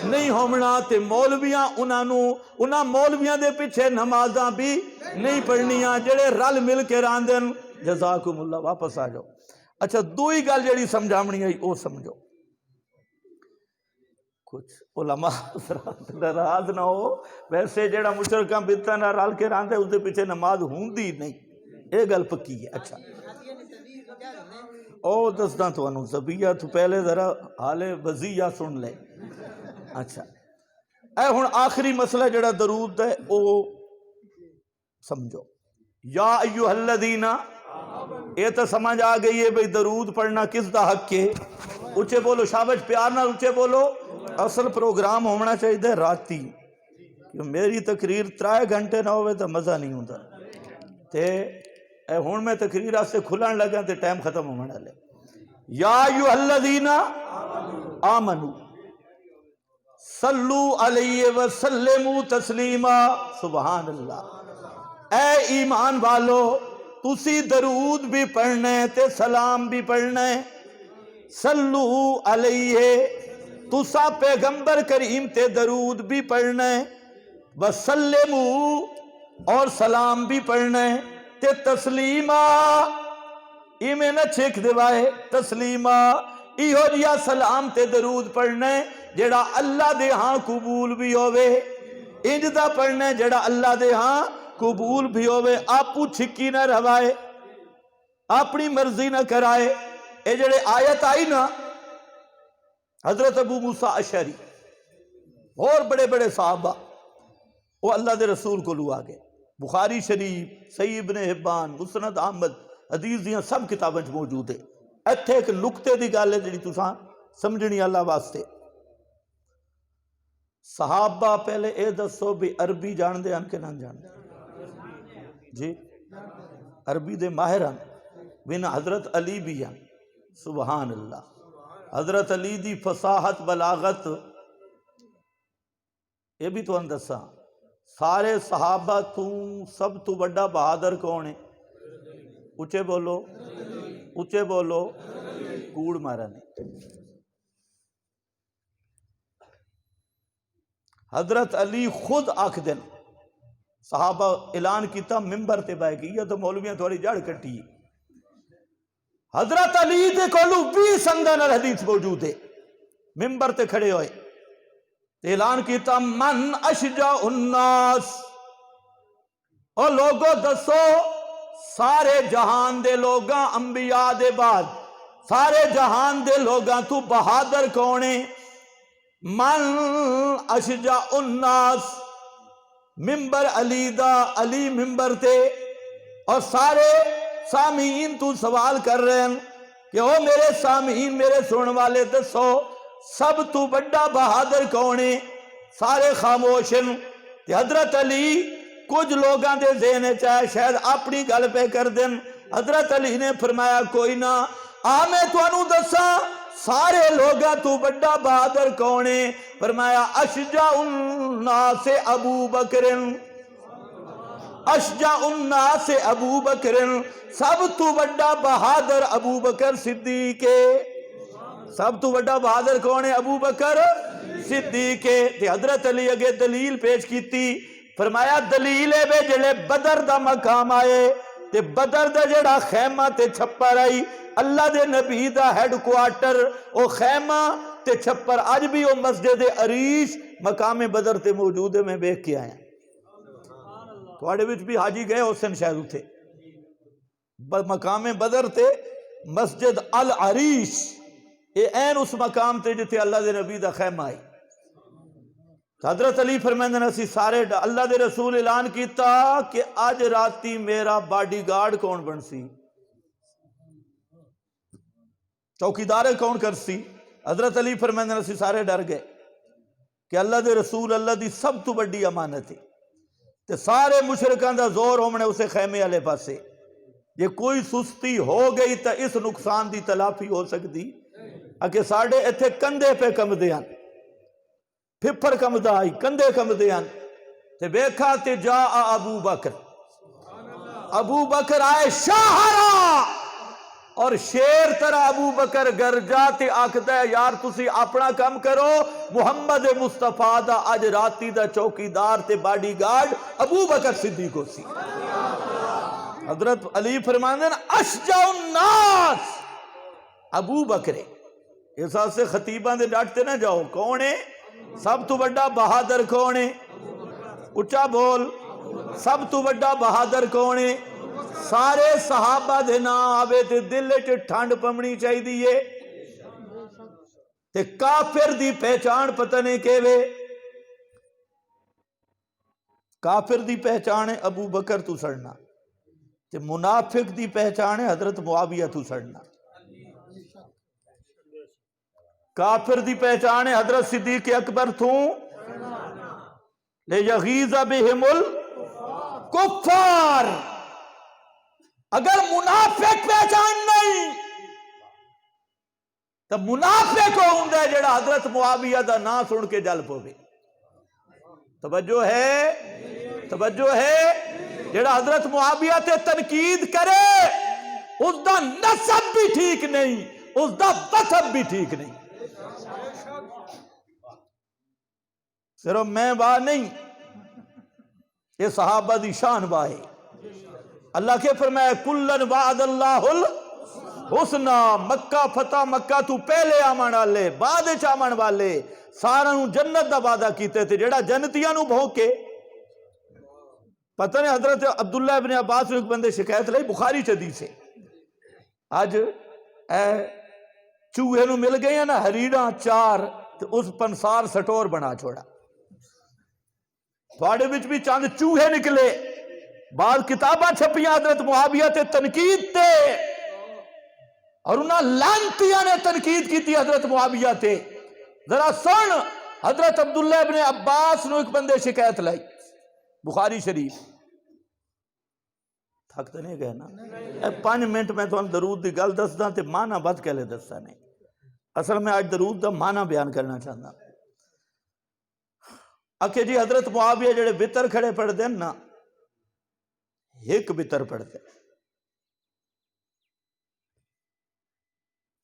نہیں ہومنا، تے مولویاں انہاں مولویاں دے پیچھے نمازاں بھی نہیں پڑھنیاں، جڑے رل مل کے راندن، جزاکم اللہ، واپس آ جاؤ۔ اچھا دوئی گل جڑی سمجھامنی آئی وہ سمجھو، کچھ علماء حضرات ناراض نہ ہو، ویسے جڑا مشرکاں بدتاں نال رل کے راندے اس دے پیچھے نماز ہوندی نہیں، یہ گل پکی ہے۔ اچھا او دسداں تانوں زبیہ تو پہلے ذرا حال وضیہ سن لے۔ اچھا اے ہن آخری مسئلہ جڑا درود ہے او سمجھو، یا ایھا الذین، یہ تو سمجھ آ گئی ہے بھئی درود پڑھنا کس دا حق ہے، اچھے بولو، شابش، پیار نہ اچھے بولو۔ اصل پروگرام ہونا چاہیے راتی، کہ میری تقریر 3 گھنٹے نہ ہوئے تو مزہ نہیں ہوتا، تے ہن میں تقریر سے کھلن لگا تے ٹائم ختم ہونا لے۔ یا ایھا الذین آمنو صلو علیہ وسلموا تسلیما، سبحان اللہ، اے ایمان والو تسی درود بھی پڑھنے تے سلام بھی پڑھنے، صلو علیہ، تسا پیغمبر کریم تے درود بھی پڑھنے، وسلموا، اور سلام بھی پڑھنے، تے تسلیما، ایمیں نہ چھک دیوائے، تسلیما، ایہو جیا سلام تے درود پڑھنے جڑا اللہ دے ہاں قبول بھی ہوئے، انج دا پڑھنے جڑا اللہ دے ہاں قبول بھی ہوئے، آپو چھکی نہ روائے، اپنی مرضی نہ کرائے۔ اے جڑے آیت آئی نا، حضرت ابو موسیٰ اشعری اور بڑے بڑے صحابہ وہ اللہ دے رسول کو لو آگے، بخاری شریف، صحیح ابن حبان، مسند احمد، حدیث دیاں سب کتابیں موجود ہے۔ ایتھے ایک نقطے دی گل ہے جڑی تساں سمجھنی اللہ واسطے، صحابہ پہلے اے دسو بھی عربی جان دے ہن کہ نہ جان دے؟ جی عربی دے ماہر ہن، بن حضرت علی بھی ہیں، سبحان اللہ، حضرت علی دی فصاحت بلاغت، یہ بھی تو اندساں، سارے صحابہ تو سب تو بڑا بہادر کون ہے؟ اچھے بولو، اچھے بولو، کوڑ مارا نہیں۔ حضرت علی خود آکھ دن صحابہ اعلان کیتا ممبر تے بہ گئی تو مولویاں تھوڑی جڑ کٹی حضرت علی دے کولو 20 اندر حدیث موجود ہے ممبر تے کھڑے ہوئے اعلان کیتا من اشجع الناس اور لوگوں دسو سارے جہان دے لوگاں انبیاء دے بعد سارے جہان دے لوگاں تو بہادر کونے من اشجع الناس ممبر علی دا علی ممبر تے اور سارے سامعین تو سوال کر رہے ہیں کہ او میرے سامعین میرے سنن والے دسو سب تو بڑا بہادر کونے سارے خاموشن کہ حضرت علی کچھ لوگاں دے ذہن چاہے شاید اپنی گل پہ کر دیں حضرت علی نے فرمایا کوئی نہ میں تانوں دساں سارے لوگاں تو بڑا بہادر کونے فرمایا اشجع الناس ابو بکر اشجع الناس ابو بکر سب تو بڑا بہادر ابو بکر صدیق سب تو بڑا بہادر کون ہے ابو بکر صدیق تے حضرت علی اگے دلیل پیش کیتی فرمایا دلیل ہے بے جڑے بدر دا مقام آئے تے بدر دا جڑا خیمہ تے چھپر آئی اللہ دے نبی دا ہیڈ کوارٹر او خیمہ تے چھپر آج بھی او مسجد عریش مقام بدر تے موجود ہے میں بیک کے آیا تھوڑے وچ بھی حاجی گئے حسن شاید اٹھے مقام بدر تے مسجد العریش اے این اس مقام تے جتے اللہ دے نبی دا خیمہ آئی حضرت علی فرمائندہ نسی سارے اللہ دے رسول اعلان کیتا کہ آج راتی میرا باڈی گارڈ کون بن سی چوکیدار کون کر سی حضرت علی فرمائندہ نسی سارے ڈر گئے کہ اللہ دے رسول اللہ دی سب تو بڑی امانت ہے تے سارے مشرکان دا زور ہومنے اسے خیمے والے پاسے یہ کوئی سستی ہو گئی تا اس نقصان دی تلافی ہو سکتی اکہ ساڑھے ایتھے کندے پہ کم دیاں پھپر کم دائی کندے کم دیاں تے بیکھا تے جا ابو بکر آئے شاہرہ اور شیر ترہ ابو بکر گر جاتے آکھتا ہے یار تسی اپنا کم کرو محمد مصطفیٰ دا آج راتی دا چوکیدار تے باڈی گارڈ ابو بکر صدیق ہو سی حضرت علی فرماندے اشجع الناس ابو بکرے اس سے خطیبان دے ڈاٹتے نہ جاؤ کون ہے سب تو بڑا بہادر کون ہے اچھا بول سب تو بڑا بہادر کون ہے سارے صحابہ دے نا آوے تے دل چ ٹھنڈ پمنی چاہی دیئے تے کافر دی پہچان پتہ نہیں کیوے کافر دی پہچان ہے ابو بکر تو سڑنا تے منافق دی پہچان ہے حضرت معاویہ تو سڑنا کافر دی پہچان ہے حضرت صدیق اکبر تو لیغیظ بہم الکفار اگر منافق پہچان نہیں تو منافق کو ہوں دے جڑا حضرت معاویہ دا نا سن کے جل پوے توجہ ہے جڑا حضرت معاویہ تے تنقید کرے اس دا نسب بھی ٹھیک نہیں اس دا وطب بھی ٹھیک نہیں صرف میں باہ نہیں یہ صحابہ دی شان باہ ہے اللہ کے فرمایا کلن وعد اللہ الحسنہ مکہ فتح مکہ تو پہلے آمن والے بعد آمن والے سارا نو جنت دا وعدہ کیتے تھے جڑا جنتیاں نو بھونکے پتہ نہیں حضرت عبداللہ ابن عباس نے ایک بندے شکایت لئی بخاری چدی سے آج چوہے نو مل گئے ہیں نا ہریڑاں چار تو اس پنسار سٹور بنا چھوڑا تھوڑے وچ بھی چند چوہے نکلے بعض کتاباں چھپیاں حضرت معاویہ تے تنقید تے اور انہاں لانتیاں نے تنقید کی تھی حضرت معاویہ تے ذرا سن حضرت عبداللہ ابن عباس نو ایک بندے شکایت لائی بخاری شریف تھک تے نہیں گئے نا 5 منٹ میں تو درود دی گل دس داں تے معنی بد کے لے دستا نہیں اصل میں آج درود دا معنی بیان کرنا چاہتا اکھے جی حضرت معاویہ جڑے بتر کھڑے پڑھ دیں نا ایک بتر پڑھ دیں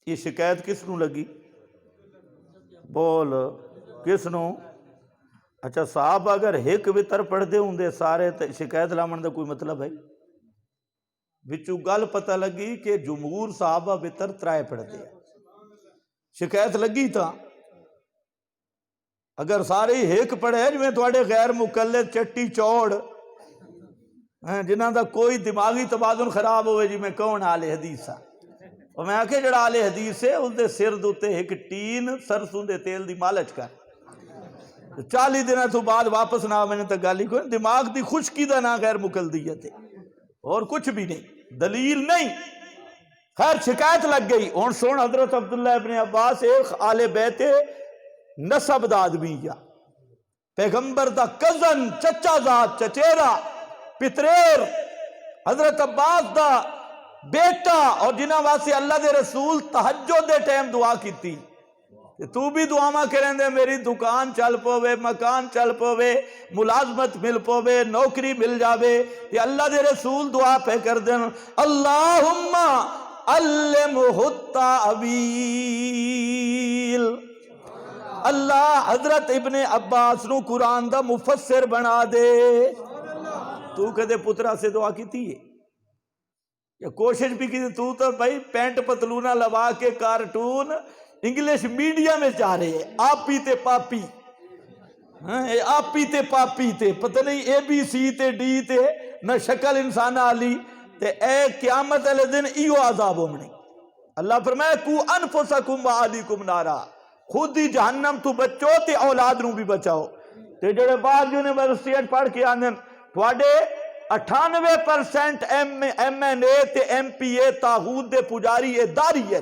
یہ شکایت کس نو لگی بول کس نو اچھا صاحب اگر ایک وطر پڑھتے ہوں دے سارے تے شکایت لاؤن دا کوئی مطلب ہے؟ وچوں گل پتہ لگی کہ جمہور صحابہ وطر ترائے پڑھتے ہیں، شکایت لگی تھا اگر سارے ایک پڑھے جو تواڈے غیر مقلد چٹی چوڑ جنہاں دا کوئی دماغی توازن خراب ہوئے جی میں کون آل حدیث ہاں، اور میں آکھے جڑا آل حدیث ہے اس دے سر دوتے ایک ٹین سرسوں دے تیل دی مالچ کر 40 دنوں تو بعد واپس نہ میں نے تو گالی کوئی دماغ دی خشکی دا نہ غیر مقلدیت ہے اور کچھ بھی نہیں، دلیل نہیں۔ خیر شکایت لگ گئی، اور سن حضرت عبداللہ ابن عباس ایک آل بیت نسب دا آدمی یا پیغمبر دا کزن چچا ذات چچیرا پتریر حضرت عباس دا بیٹا، اور جنہاں واسے اللہ دے رسول تہجد دے ٹائم دعا کیتی تو بھی دعاواں کریں دے میری دکان چل پوے، مکان چل پوے، ملازمت مل پوے، نوکری مل جاوے، تے اللہ دے رسول دعا پہ کر دیں اللہم علمہ التاویل، اللہ حضرت ابن عباس نو قرآن دا مفسر بنا دے۔ تو کدے پترا سے دعا کیتی ہے یا کوشش بھی کی؟ تو بھائی پینٹ پتلونہ لوا کے کارٹون انگلش میڈیا میں چاہ رہے ہیں، آپی تے پاپی، آپی تے پاپی تے پتہ نہیں اے بی سی تے ڈی تے نہ شکل انسان آلی تے اے قیامت علیہ دن ایو عذاب ہومنی۔ اللہ فرمائے کو انفسکم و اہلیکم نارا، خود ہی جہنم تو بچو تے اولاد نو بھی بچاؤ۔ تے جڑے بعد یونیورسٹی پڑھ کے آندن تواڈے 98% ایم این اے تے ایم پی اے طاغوت دے پجاری اے داری ہے،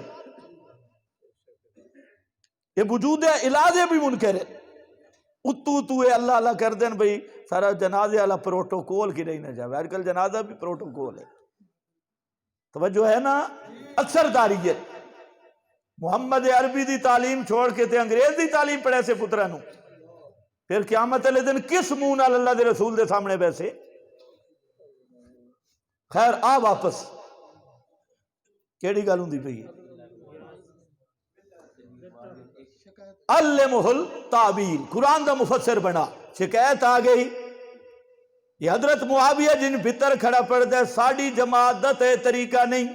یہ وجود الہی بھی منکر ہے، اتو اے اللہ اللہ کر دیں بھئی سارا جنازے والا پروٹوکول کی نہیں نہ جاوے، آج کل جنازہ بھی پروٹوکول ہے، توجہ ہے نا، اکثر داریت محمد عربی دی تعلیم چھوڑ کے تے انگریز دی تعلیم پڑھے سے پترانو، پھر قیامت علیہ دن کس منہ نال اللہ دے رسول دے سامنے بیسے؟ خیر آ واپس کیڑی گل ہوندی پئی ہے؟ علمہ التاویل، قرآن دا مفسر بنا۔ شکایت آ گئی یہ حضرت معاویہ جن بھتر کھڑا پڑ دے ساڑی جماعت دا تے طریقہ نہیں۔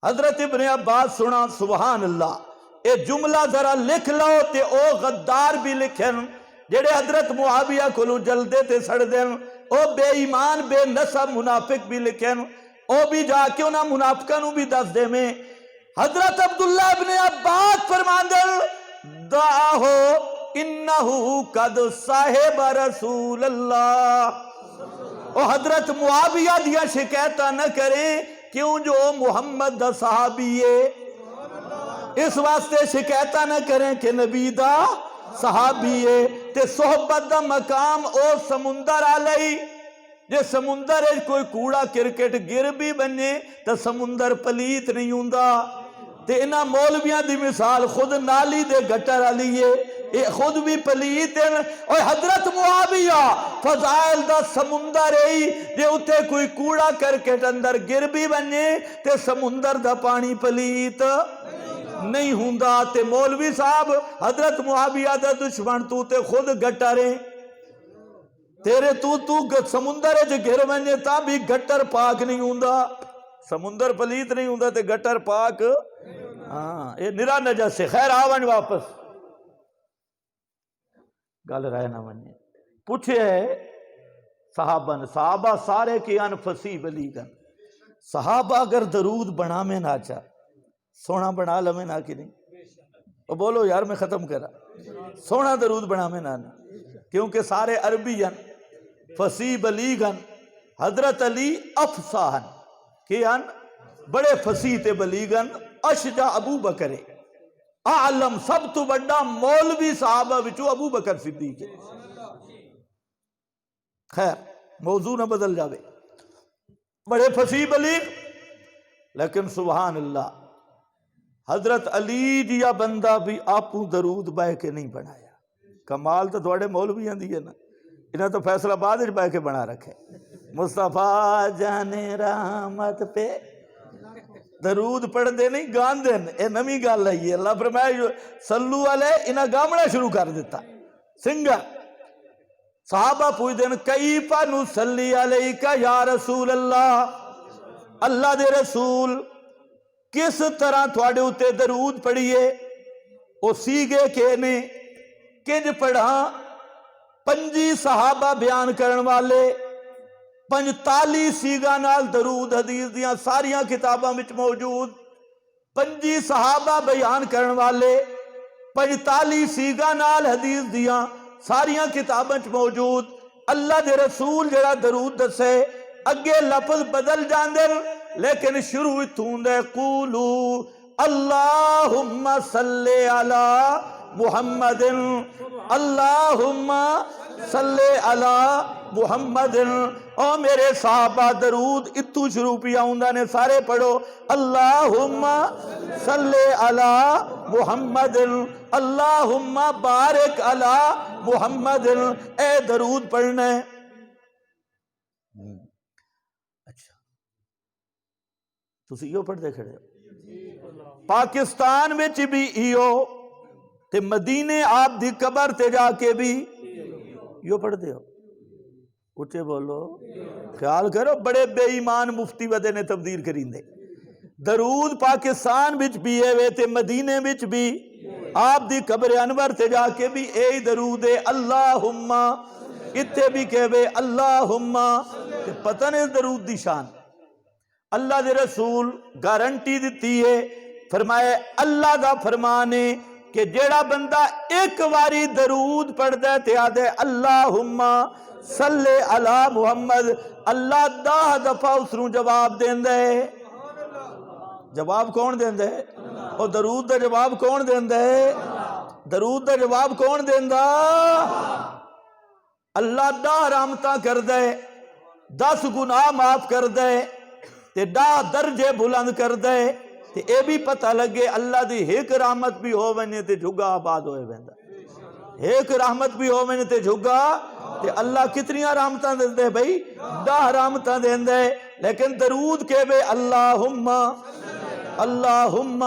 حضرت ابن عباس سنا سبحان اللہ، اے جملہ ذرا لکھ لو تے او غدار بھی لکھن جڑے حضرت معاویہ کلو جلدے تے سڑ دین، او بے ایمان بے نسب منافق بھی لکھن، او بھی جا کے انہاں منافقہ نو بھی دس دے میں۔ حضرت عبداللہ ابن عباس فرماندر دعاہو انہو قد صاحب رسول اللہ، او حضرت معاویہ دیا شکایتہ نہ کریں کیوں جو محمد دا صحابی ہے، اس واسطے شکایتہ نہ کریں کہ نبی دا صحابی ہے، تے صحبت دا مقام او سمندر آلئی، جے سمندر ہے کوئی کوڑا کرکٹ گر بھی بنے تو سمندر پلیت نہیں ہوندہ، تے انہاں مولویاں دی مثال خود نالی دے گٹر آلیے، اے خود بھی پلیت ہیں، اور حضرت معاویہ فضائل دا سمندر ہے جے اتے کوئی کوڑا کرکٹ اندر گر بھی بنے تے سمندر دا پانی پلیت نہیں ہوندہ، تے مولوی صاحب حضرت معاویہ دا دشمن تو تے خود گٹریں تیرے تو سمندر ہے جو گر بنے تا بھی گٹر پاک نہیں ہوندہ، سمندر پلیت نہیں ہوندہ تے گٹر پاک، ہاں یہ نرا نجس سے۔ خیر آون واپس گل رہے نہ بنے پوچھے ہے صحابہ سارے کی انفسی بلیگن، صحابہ اگر درود بنا میں نہ چاہ سونا بنا لمیں نہ کی نہیں، اور بولو یار میں ختم کرا، سونا درود بنا میں نہ کیونکہ سارے عربی ہیں فصیح بلیغن، حضرت علی افصاحن کہ بڑے فصیح تے بلیغن، اشجع ابو بکر اعلم سب تو بڑا مولوی صحابہ وچو ابو بکر صدیق ہے۔ خیر موضوع نہ بدل جاوے، بڑے فصیح بلیغ، لیکن سبحان اللہ حضرت علی جیا بندہ بھی آپوں درود بہ کے نہیں بنایا، کمال تو تھوڑے مولویاں دی ہے نا، انہاں تو فیصلہ بعد وچ بہ کے بنا رکھے، مصطفیٰ جان رحمت پہ درود پڑھ دے نہیں گان دین، اے نمی گال ہے، اللہ فرمائے صلو علیہ انہاں گامنا شروع کر دیتا، سنگر صحابہ پوچھتے ہیں کیف نصلی علیک یا رسول اللہ، اللہ دے رسول کس طرح تھوڑے اتے درود پڑھیے، او سیگے کے نے کنج پڑھا، 25 صحابہ بیان کرن والے 45 سیگا نال درود حدیث دیاں ساریاں کتاباں وچ موجود، 25 صحابہ بیان کرن والے 45 سیگا نال حدیث دیاں ساریاں کتاباں وچ موجود۔ اللہ دے رسول جڑا درود دسے اگے لفظ بدل جاندے لیکن شروع اتھوں دے قولو اللہم صلی علی محمد، اللہم صلی علی محمد۔ او میرے صحابہ درود اتھو شروع پیا ہوندہ نے سارے پڑھو اللہم صلی علی محمد، اللہم بارک علی محمد، اے درود پڑھنے۔ اچھا تسی یہ پڑھ دے کھڑے پاکستان میں بھی ایو تے مدینے آپ دی قبر تے جا کے بھی یہ پڑھ دے ہو، اٹھے بولو، خیال کرو بڑے بے ایمان مفتی ودے نے تبدیل کریں دے۔ درود پاکستان بچ بھی ہے تے مدینے بچ بھی آپ دی قبر انور تے جا کے بھی اے درود ہے اللہم، اتھے بھی کہوے اللہم، تے پتہ نہیں درود دی شان۔ اللہ دے رسول گارنٹی دیتی ہے، فرمائے اللہ دا فرمانے کہ جیڑا بندہ ایک واری درود پڑھ دے تے آدھے اللہم صلی علی محمد، اللہ 10 دفعہ اس نو جواب دین دے۔ جواب کون دین دے؟ اور درود دا جواب کون دین دے؟ درود دا جواب کون دین دا؟ اللہ 10 رحمتاں کر دے، 10 گناہ معاف کر دے تے 10 درجے بلند کر دے، تے اے بھی پتہ لگے اللہ دی ایک رحمت بھی ہو ونے تے جھگا آباد ہوئے بندہ، ایک رحمت بھی ہو ونے تے جھگا، تے اللہ کتنیاں رحمتاں دے دے بھئی 10 رحمتاں دے دے، لیکن درود کے بے اللہم اللہم۔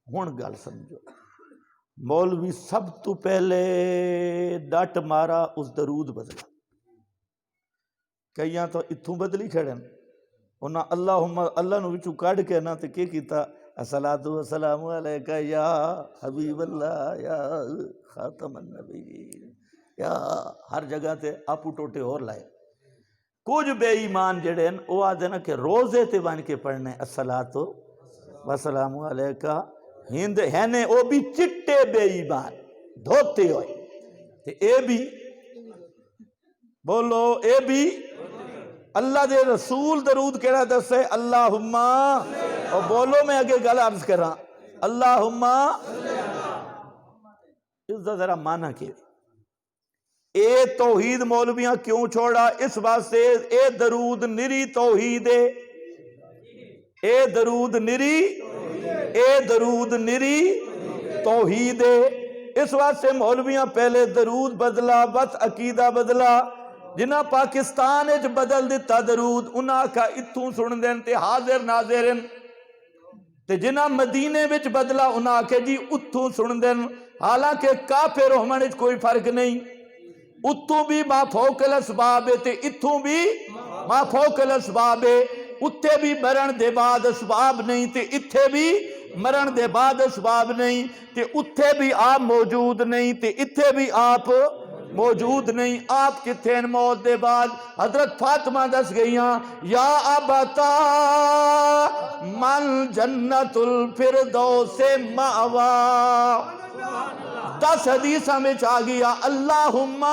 ہون گل سمجھو، مولوی سب تو پہلے ڈٹ مارا اس درود بدلا، کئیاں تو اتھوں بدلی کھڑن، انہاں اللہم اللہ نو وچوں کڈ کے نا تے کی کیتا الصلاۃ والسلام علیکہ یا حبیب اللہ یا خاتم النبیین، یا ہر جگہ تے آپو ٹوٹے اور لائے۔ کچھ بے ایمان جڑے ہیں وہ آدھے نا کہ روزے تے بن کے پڑھنے الصلاۃ والسلام علیکہ، ہند ہے نے وہ بھی چٹے بے ایمان دھوتے ہوئے، تے اے بھی بولو اے بھی اللہ دے رسول درود کہنا دسے اللہم، اور بولو میں اگے گل عرض کر رہا اللہم، اس دا ذرا معنی کیا اے توحید مولویاں کیوں چھوڑا؟ اس واسطے اے درود نری توحید ہے، اے درود نری، اے درود نری توحید ہے۔ اس واسطے مولویاں پہلے درود بدلا، بس عقیدہ بدلا، جنہ پاکستان اچ بدل دیتا درود انہاں کا اتھوں سن دین تے حاضر ناظرن، تے جنہ مدینے وچ بدلا انہاں کے جی اتھوں سن دین، حالانکہ کافر ہومن وچ کوئی فرق نہیں، اتھوں بھی ما فوق الاسباب ہے تے اتھوں بھی ما فوق الاسباب ہے، اتھے بھی مرن دے بعد اسباب نہیں تے اتھے بھی مرن دے بعد اسباب نہیں، تے اتھے بھی آپ موجود نہیں تے اتھے بھی آپ موجود نہیں۔ آپ کتھے ہیں موت دے بعد؟ حضرت فاطمہ دس گئیاں یا ابتا من جنت الفردوس مأوا، 10 حدیثہ میں چاہ گیا اللہم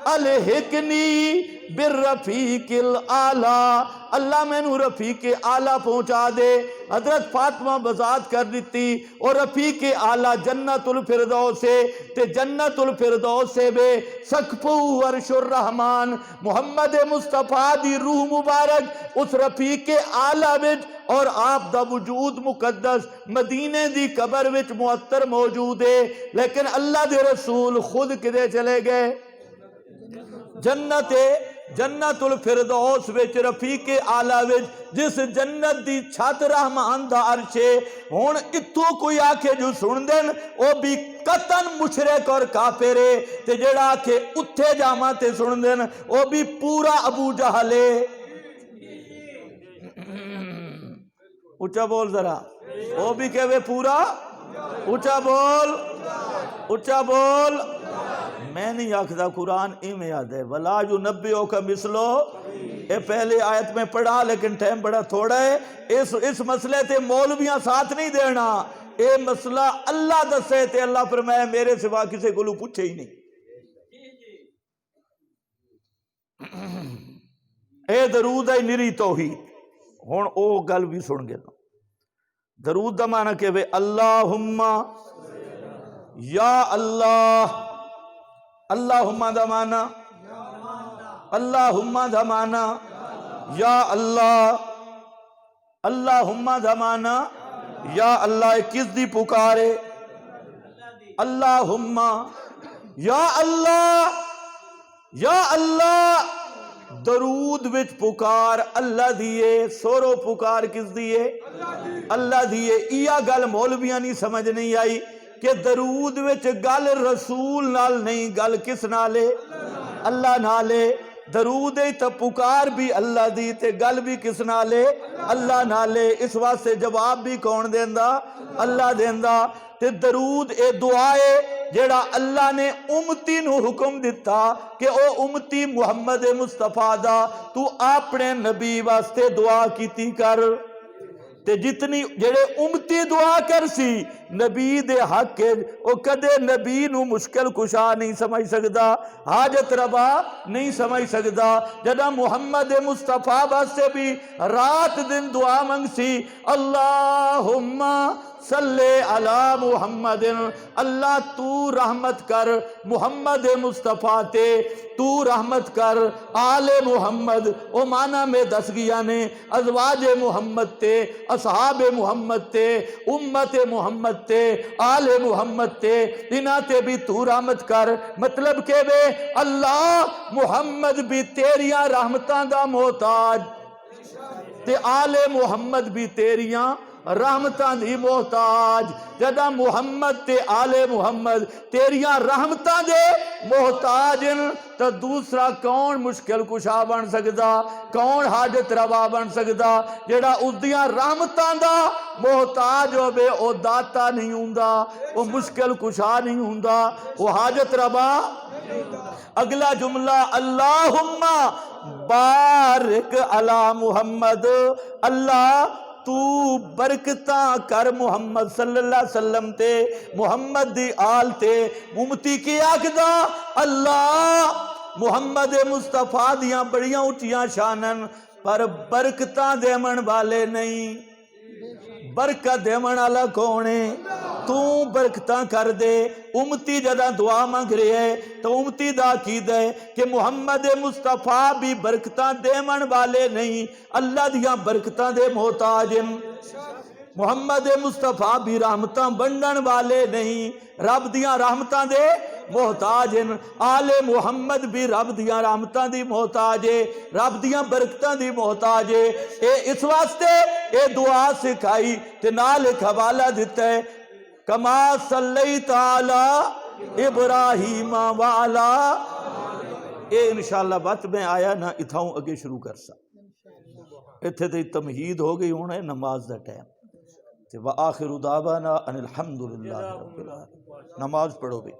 الحقنی بالرفیق الاعلیٰ، اللہ میں نو رفیق اعلیٰ پہنچا دے۔ حضرت فاطمہ بذات کر دیتی اور رفیق اعلیٰ جنت الفردوس سے، تے جنت الفردوس سے بے سقفہ عرش الرحمن، محمد مصطفیٰ دی روح مبارک اس رفیق اعلیٰ وچ، اور آپ دا وجود مقدس مدینے دی قبر وچ معطر موجود ہے، لیکن اللہ دے رسول خود کدے چلے گئے؟ جنت جنت الفردوس وچ رفیق اعلی وچ جس جنت دی چھت رحمان دا عرش ہے. ہن اتوں کوئی آکھے جو سن دین او بھی قطن مشرک اور کافر ہے تے جڑا آکھے اتھے جاواں تے سن دین او بھی پورا ابو جہل ہے. اچھا بول ذرا او بھی کہوے پورا اچھا بول اچھا بول. میں نہیں آکھدا قرآن ایویں یاد ہے ولا ينبئك مثلو. یہ پہلے آیت میں پڑھا لیکن ٹائم بڑا تھوڑا ہے. اس مسئلے تے مولویاں ساتھ نہیں دینا. اے مسئلہ اللہ دسے تے اللہ فرمائے میرے سوا کسی کو پوچھے ہی نہیں. اے درود ہے نری توحید. ہن او گل بھی سن گے. درود دا معنی کہ اللہم یا اللہ. اللہم دا معنی اللہم دا معنی یا اللہ. اللہم دا معنی یا اللہ. کس دی پکارے؟ اللہم یا اللہ یا اللہ. درود وچ پکار اللہ دیئے. سورو پکار کس دیئے؟ اللہ دیئے. یہ گل مولویاں نہیں سمجھ نہیں آئی کہ درود وچ گل رسول نال نہیں گل کس نالے؟ اللہ نالے. درود تے پکار بھی اللہ دی تے گل بھی کس نالے؟ اللہ نالے. اس واسطے جواب بھی کون دیندا؟ اللہ دیندا. تے درود اے دعائے جیڑا اللہ نے امتی نو حکم دیتا کہ او امتی محمد مصطفیٰ دا تو اپنے نبی واسطے دعا کیتی کر. تے جتنی جڑے امتی دعا کر سی نبی دے حق کے او کدے نبی نو مشکل کشا نہیں سمجھ سکدا حاجت روا نہیں سمجھ سکدا. جدا محمد مصطفیٰ واسطے بھی رات دن دعا منگ سی اللہم صلی علی محمد. اللہ تو رحمت کر محمد مصطفیٰ تے. تو رحمت کر آل محمد. او معنی میں دس گیا نے ازواج محمد تے اصحاب محمد تے امت محمد تے آل محمد تے انہاں تے بھی تو رحمت کر. مطلب کہ بے اللہ محمد بھی تیریاں رحمتاں دا محتاج تے آل محمد بھی تیریاں رحمتاں دی محتاج. جدا محمد تے آل محمد تیریاں رحمتاں دے محتاج تو دوسرا کون مشکل کشا بن سکدا؟ کون حاجت روا بن سکدا؟ جڑا اس دیاں رحمتاں دا محتاج ہو بے او داتا نہیں ہوندا, او مشکل کشا نہیں ہوندا, او حاجت روا. اگلا جملہ اللہم بارک علی محمد. اللہ تو برکتاں کر محمد صلی اللہ علیہ وسلم تے محمد دی آل تے. امتی کی آکھدا اللہ محمد مصطفیٰ دیاں بڑیاں اچھیاں شانن پر برکتاں دیمن والے نہیں. برکت دیمن والا کون ہے؟ تو برکتاں کر دے. امتی جدا دعا مانگ رہے ہے تو امتی دا عقیدہ ہے کہ محمد مصطفیٰ بھی برکتاں دیمن والے نہیں, اللہ دیاں برکتاں دے محتاج. محمد مصطفیٰ بھی رحمتاں بنڈن والے نہیں, رب دیاں رحمتاں دے محتاج. آل محمد بھی رب دیاں رحمتاں دی محتاج ہے, رب دیاں برکتاں دی محتاج ہے. اس واسطے اے دعا سکھائی تے نال ایک حوالہ دیتا ہے کما صلیت علی ابراہیم وعلا. اے انشاءاللہ بات میں آیا نہ اتھاؤں اگے شروع کر سا. اتھے تے تمہید ہو گئی ہونا ہے نماز دا ٹائم. وآخر دعوانا ان الحمدللہ رب العالمین. نماز پڑھو بھی.